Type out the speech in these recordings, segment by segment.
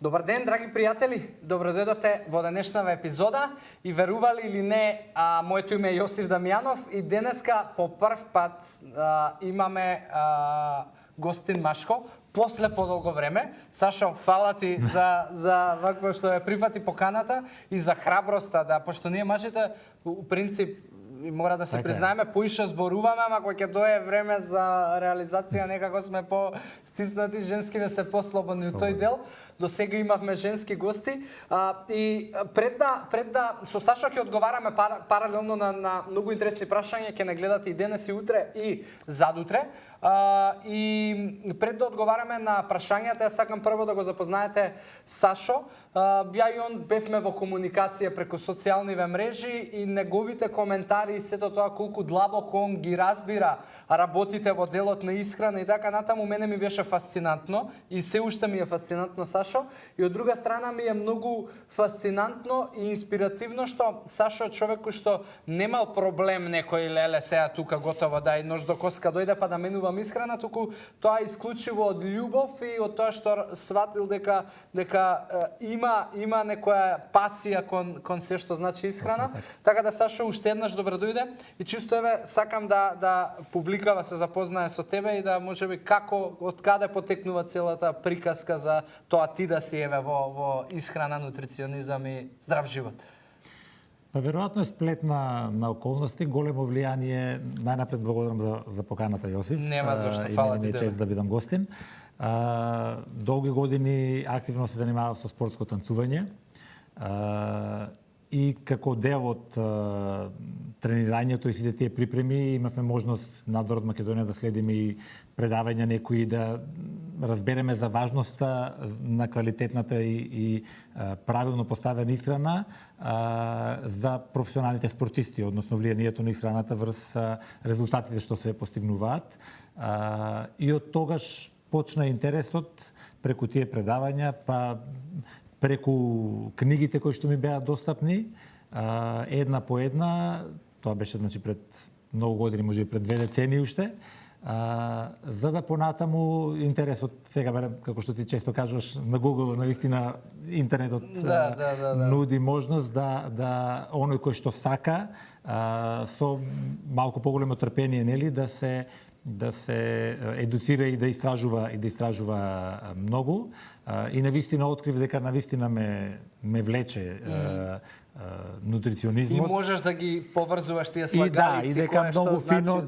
Добар ден, драги пријатели. Добро дојдовте во денешнава епизода и верували или не, моето име е Јосиф Дамјанов и денеска по прв пат имаме гостин Машко после подолго време. Сашо, фала ти за вакво што ја прифати поканата и за храброста, да, пошто ние мажите у принцип мора да се признаеме, поише зборуваме, ама кога ќе дое време за реализација некако сме по-стиснати, женскиве се послободни у тој дел. До сега имавме женски гости и пред да со Сашо ќе одговараме паралелно на многу интересни прашања, ќе не гледате и денес и утре и задутре. И пред да одговараме на прашањата, сакам прво да го запознаете Сашо. Ја и он бевме во комуникација преку социјалниве мрежи и неговите коментари и сето тоа колку длабоко он ги разбира работите во делот на исхрана и така натаму, мене ми беше фасцинантно и се уште ми е фасцинантно, Сашо. И од друга страна ми е многу фасцинантно и инспиративно што Сашо е човек кој што немал проблем некој леле сега тука готово дај нож до коска дојде па да менувам исхрана, туку тоа е исклучиво од љубов и од тоа што сватил дека има некоја пасија кон се што значи исхрана. Така да, Сашо, уште еднаш добро дојде и чисто сакам да публикава се запознае со тебе и да можеби како, од каде потекнува целата приказка за тоа ти да си во исхрана, нутриционизам и здрав живот. Па веројатно е сплет на околности, големо влијание. Најнапред благодарам за поканата, Јосиф. Нема зашто, фала ти. И чест да бидам гостин. Долги години активно се занимавав со спортско танцување. И како дел од тренирањето и сите тие припреми имавме можност надвор од Македонија да следиме и предавања некои, да разбереме за важноста на квалитетната и правилно поставена исхрана за професионалните спортисти, односно влијанието на исхраната врз резултатите што се постигнуваат. И од тогаш почна интересот преку тие предавања, па преку книгите кои што ми беа достапни, една по една, тоа беше значи пред многу години, можеби пред 2 децении уште, за да понатаму интересот, сега како што ти често кажуваш на Google, навистина интернетот нуди можност да оној кој што сака со малку поголемо трпение, нели, да се едуцира и да истражува многу. И навистина открив дека навистина ме влече нутриционизмот. И можеш да ги поврзуваш тие слагалици, и дека многу фино,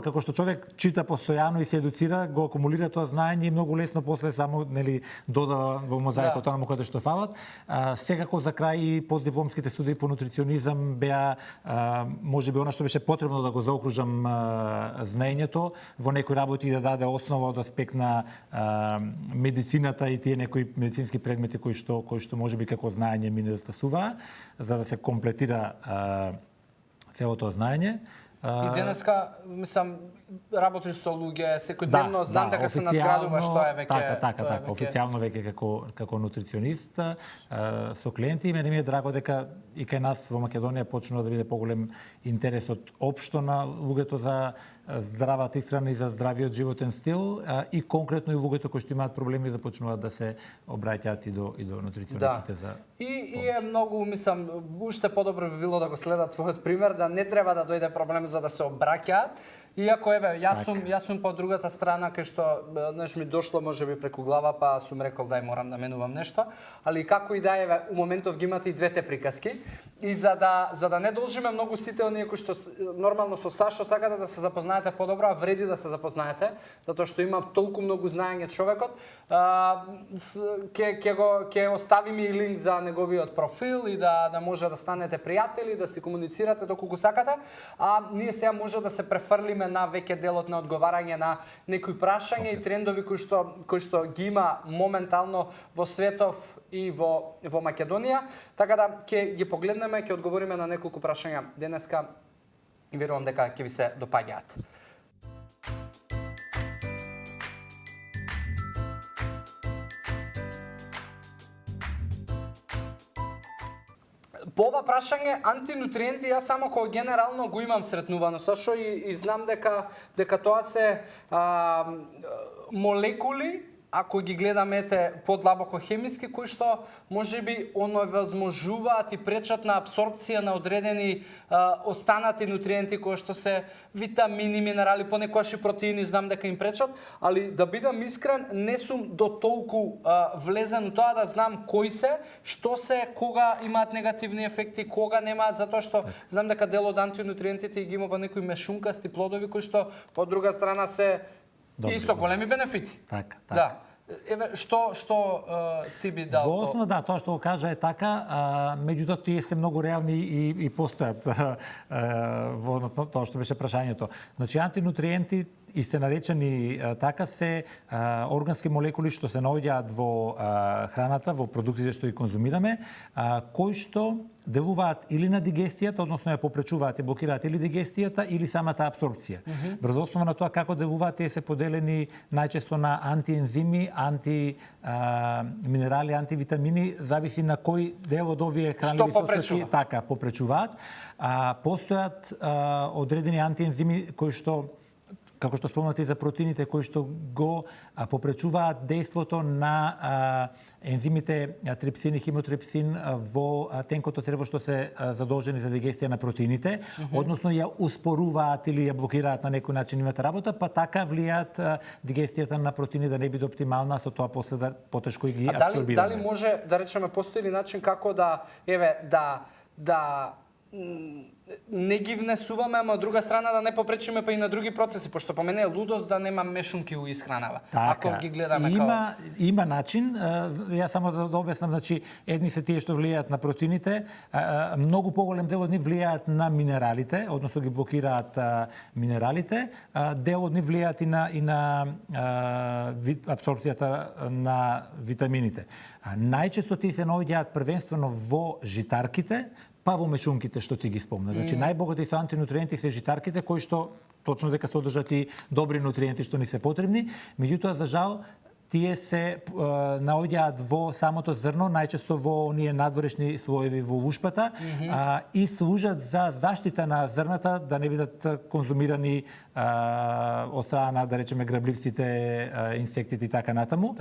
како што човек чита постојано и се едуцира, го акумулира тоа знаење и многу лесно после само нели додава во мозаикот онаму каде што фалат. Секако за крај и постдипломските студии по нутриционизам беа можеби она што беше потребно да го заокружам знаењето во некои работи и да даде основа од аспект на медицината и тие некои медицински предмети кои што можеби како знаење ми недостасуваа, за да се комплетира целото знаење. И денеска, мислам, работиш со луѓе секојдневно, знам дека се надградуваш, тоа е веќе... Така, официјално веќе како нутриционист со клиенти. Мене ми е драго дека и кај нас во Македонија почнува да биде поголем интересот општо на луѓето за здравата исхрана и за здравиот животен стил и конкретно и луѓето кои што имаат проблеми да почнуваат да се обраќаат и до нутриционистите за... И е многу, мислам, уште подобро би било да го следат твојот пример, да не треба да дојде проблем за да се обраќаат. Иако јас сум по другата страна кај што ми дошло можеби преку глава, па сум рекол дај морам да менувам нешто, али како и да е, у моментов ги имате и двете приказки. И за да не должиме многу сите оние кои што нормално со Сашо сакате да се запознаете подобро, вреди да се запознаете, затоа што има толку многу знаење човекот. Ќе оставиме и линк за неговиот профил и да може да станете пријатели, да си комуницирате доколку сакате. Ние сега може да се префрлиме на веќе делот на одговарање на некои прашања и трендови кои што ги има моментално во светов и во Македонија. Така да ќе ги погледнеме, ќе одговориме на неколку прашања денеска и верувам дека ќе ви се допаѓаат. По ова прашање антинутриенти јас само кога генерално го имам сретнувано, Сашо, и знам дека тоа се молекули ако ги гледаме подлабоко хемиски, кои што можеби оневозможуваат и пречат на апсорбција на одредени останати нутриенти кои што се витамини, минерали, понекогаш и протеини, знам дека им пречат, али да бидам искрен, не сум до толку влезен у тоа да знам кои се, што се, кога имаат негативни ефекти, кога немаат, затоа што знам дека дел од антинутриентите ги има во некои мешункасти плодови кои што по друга страна се и со големи бенефити. Така. Да. Еве, што ти би дал? Во основа, да, тоа што го кажа е така, меѓутоа тие се многу реални и постојат во тоа што беше прашањето. Значи, антинутриенти и се наречени така се органски молекули што се наоѓаат во храната, во продуктите што ги конзумираме, кои што делуваат или на дигестијата, односно ја попречуваат и блокираат или дигестијата или самата апсорбција. Врз основа на тоа како делуваат, тие се поделени најчесто на антиензими, минерали, антивитамини, зависи на кој дел од овие хранливи состојки така попречуваат. Постојат одредени антиензими кои што, како што спомнати за протеините, кои што го попречуваат дејството на ензимите трипсин и химотрипсин во тенкото црево што се задолжени за дигестија на протеините, односно ја успоруваат или ја блокираат на некој начин нивната работа, па така влијаат дигестијата на протеини да не биде оптимална, со тоа после да потешко ги апсорбираме. Дали може да речеме постои ли начин како да не ги внесуваме, ама од друга страна да не попречиме па и на други процеси, пошто по мене е лудост да нема мешунки у исхранава. Така, ако ги гледаме има начин, ја само да обяснам, значи едни се тие што влијаат на протеините, многу поголем дел од нив влијаат на минералите, односно ги блокираат минералите, дел од нив влијаат и на апсорбцијата на витамините. Најчесто тие се наоѓаат првенствено во житарките, па во мешунките што ти ги спомна. Значи најбогати со антинутриенти се житарките кои што точно дека содржат и добри нутриенти што ни се потребни, меѓутоа за жал тие се наоѓаат во самото зрно, најчесто во оние надворешни слоеви во лушпата и служат за заштита на зрната да не бидат конзумирани од страна на, да речеме, грабливците, инсектите и така натаму.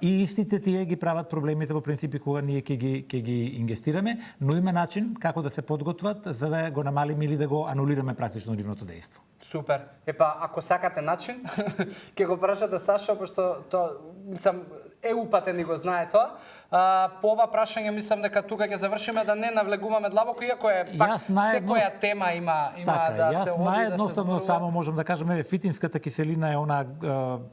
И истите тие ги прават проблемите во принципи кога ние ќе ги ингестираме, но има начин како да се подготват за да го намалиме или да го анулираме практично нивното дејство. Супер. Епа, ако сакате начин, ќе го прашате Сашо, пошто тоа, мислам, упатен и го знае тоа. По ова прашање мислам дека тука ќе завршиме, да не навлегуваме длабоко, иако е пак секоја тема има така, да се оди, да се зборува. Само можам да кажам, фитинската киселина е она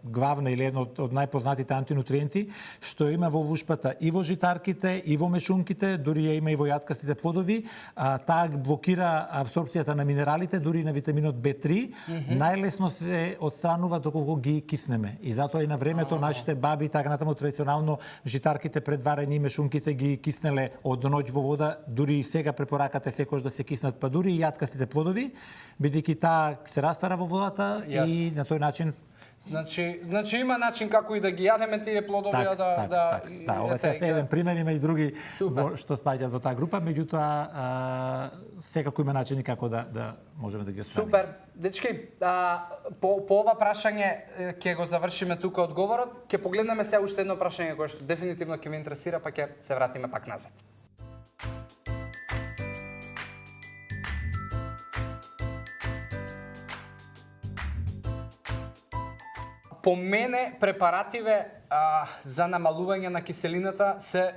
главна или едно од најпознатите антинутриенти што има во лушпата и во житарките, и во мешунките, дури ја има и во јаткастите плодови. Таа блокира апсорбцијата на минералите, дури и на витаминот B3. Најлесно се отстранува доколку ги киснеме. И затоа и на времето нашите баби така натаму традиционално житарките пред варење и мешунките ги киснеле од ноќ во вода, дури и сега препораката секогаш да се киснат, па дури и јаткастите плодови, бидејќи таа се раствара во водата и на тој начин. Значи има начин како и да ги јадеме тие плодови, да. Ова се еден пример, има и други што спаѓаат во таа група, меѓутоа секако има начини како да можеме да ги отстраниме. Супер. Дечки, по ова прашање ќе го завршиме тука одговорот. Ќе погледнеме сега уште едно прашање кое што дефинитивно ќе ве интересира, па ќе се вратиме пак назад. По мене препаративе за намалување на киселината се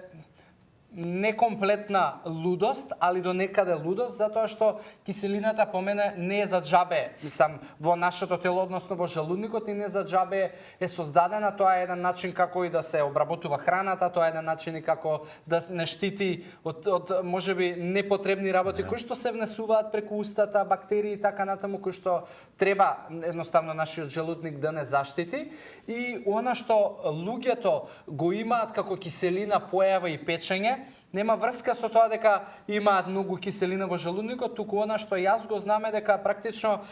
некомплетна лудост, али до некаде лудост, затоа што киселината по мене не е за џабе, мислам, во нашето тело, односно во желудникот, и не за џабе е создадена. Тоа е еден начин како и да се обработува храната, тоа е еден начин и како да не штити од можеби непотребни работи кои што се внесуваат преку устата, бактерии и така натаму, кои што треба едноставно нашиот желудник да не заштити. И она што луѓето го имаат како киселина, појава и печење, нема врска со тоа дека имаат многу киселина во желудникот, туку она што јас го знаме дека практично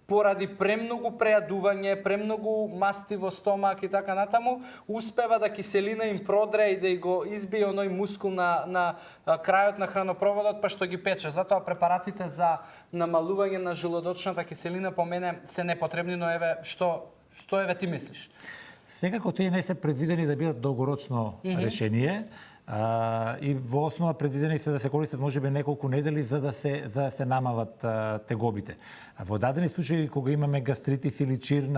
поради премногу прејадување, премногу масти во стомак и така натаму, успева да киселина им продре и да го избие оној мускул на крајот на хранопроводот, па што ги пече. Затоа препаратите за намалување на желудочната киселина по мене се непотребни, но еве што еве ти мислиш? Секако тие не се предвидени да бидат долгорочно решение. И во основа предвидени се да се користат можеби неколку недели за да се намалат тегобите. Во дадени случаи кога имаме гастритис или чир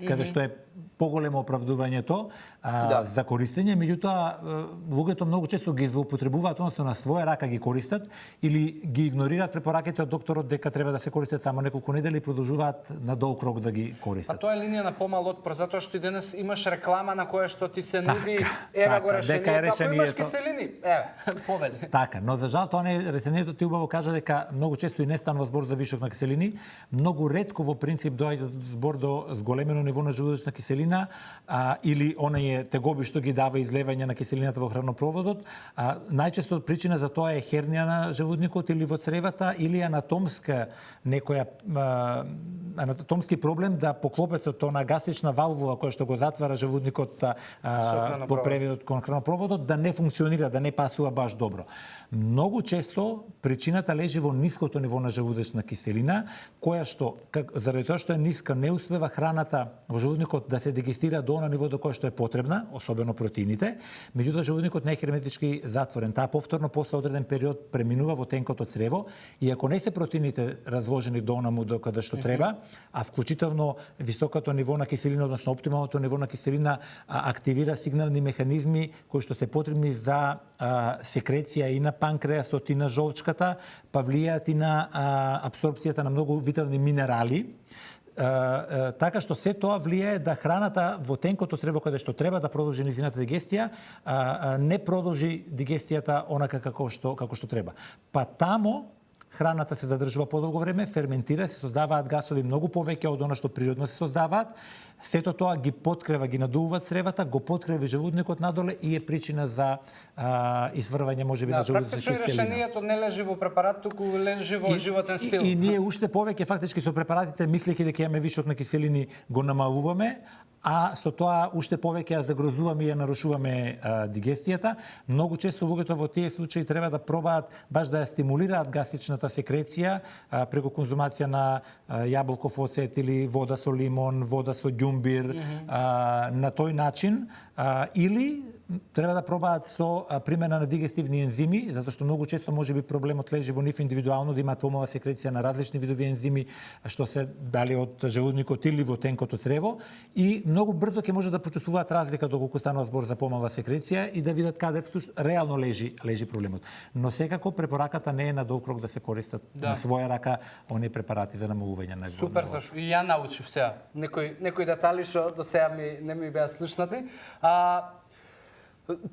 каде што е поголемо оправдувањето за користење, меѓутоа луѓето многу често ги злоупотребуваат, односно на своја рака ги користат или ги игнорираат препораките од докторот дека треба да се користат само неколку недели и продолжуваат на долг рок да ги користат. Па тоа е линија на помал отпор, затоа што и денес имаш реклама на која што ти се нуди ева го решението, ако имаш киселини, повели. Така, но за жал тоа не е решението, ти убаво кажа дека многу често и не станува збор за вишок на киселини, многу ретко во принцип доаѓа збор до зголемено ниво на желудочна киселина или оние тегоби што ги дава излевање на киселината во хранопроводот. Најчесто причина за тоа е хернија на желудникот или во цревата или анатомски проблем да поклопецот на гастрична валвула која што го затвара желудникот по преводот кон хранопроводот да не функционира, да не пасува баш добро. Многу често причината лежи во ниското ниво на желудочна киселина, која што заради тоа што е ниска не успева храната во желудникот да се дигестира до она ниво до кое што е потребна, особено протеините, меѓутоа желудникот не е херметички затворен. Таа повторно после одреден период преминува во тенкото црево и ако не се протеините разложени до онаму до каде што треба, а вклучително високото ниво на киселина, односно оптималното ниво на киселина активира сигнални механизми кои што се потребни за секреција и на панкреасот и на жолчката, па влијаат и на апсорбцијата на многу витални минерали. Така што се тоа влијае да храната во тенкото црево каде што треба да продолжи низината дигестија, не продолжи дигестијата онака како што треба. Па тамо храната се задржува подолго време, ферментира, се создаваат гасови многу повеќе од она што природно се создаваат. Сето тоа ги подкрива, ги надувува цревата, го подкреви желудникот надоле и е причина за изврвање можеби на желудочна киселина. Практично решението не лежи во препарат, туку лежи во животен стил. И ние уште повеќе фактички со препаратите, мислејќи дека имаме вишок на киселини, го намалуваме, а со тоа уште повеќе ја загрозуваме и ја нарушуваме дигестијата. Многу често луѓето во тие случаи треба да пробаат баш да ја стимулираат гастричната секреција преку конзумација на јаболков оцет или вода со лимон, вода со ѓумбир, на тој начин, или треба да пробаат со примена на дигестивни ензими, затоа што многу често можеби проблемот лежи во нив индивидуално, да имаат помала секреција на различни видови ензими што се дали од желудникот или во тенкото црево и многу брзо ќе може да почувствуваат разлика доколку станува збор за помала секреција и да видат каде реално лежи проблемот. Но секако препораката не е на долг рок да се користат на своја рака оние препарати за намалување на Супер, Сашо. И ја научив сега некои детали што до сега не ми беа слушнати.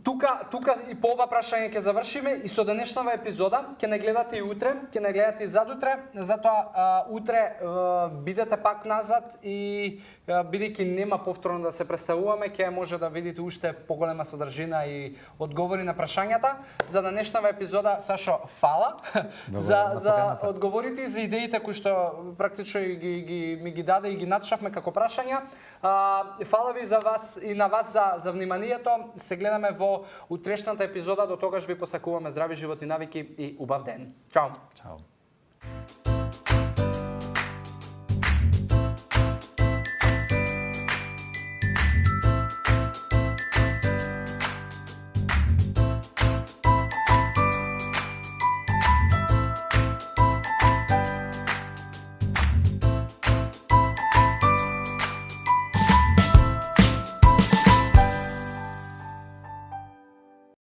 Тука и по ова прашање ќе завршиме и со денешнава епизода ќе не гледате и утре, ќе не гледате и задутре, затоа утре бидете пак назад и бидејќи нема повторно да се представуваме, ќе може да видите уште поголема содржина и одговори на прашањата. За денешнава епизода, Сашо, фала за одговорите и за идеите кои што практично ми ги даде и ги надшавме како прашања. Фала ви за вас и на вас за вниманието. Се гледаме во утрешната епизода. До тогаш ви посакуваме здрави животни навики и убав ден. Чао! Чао!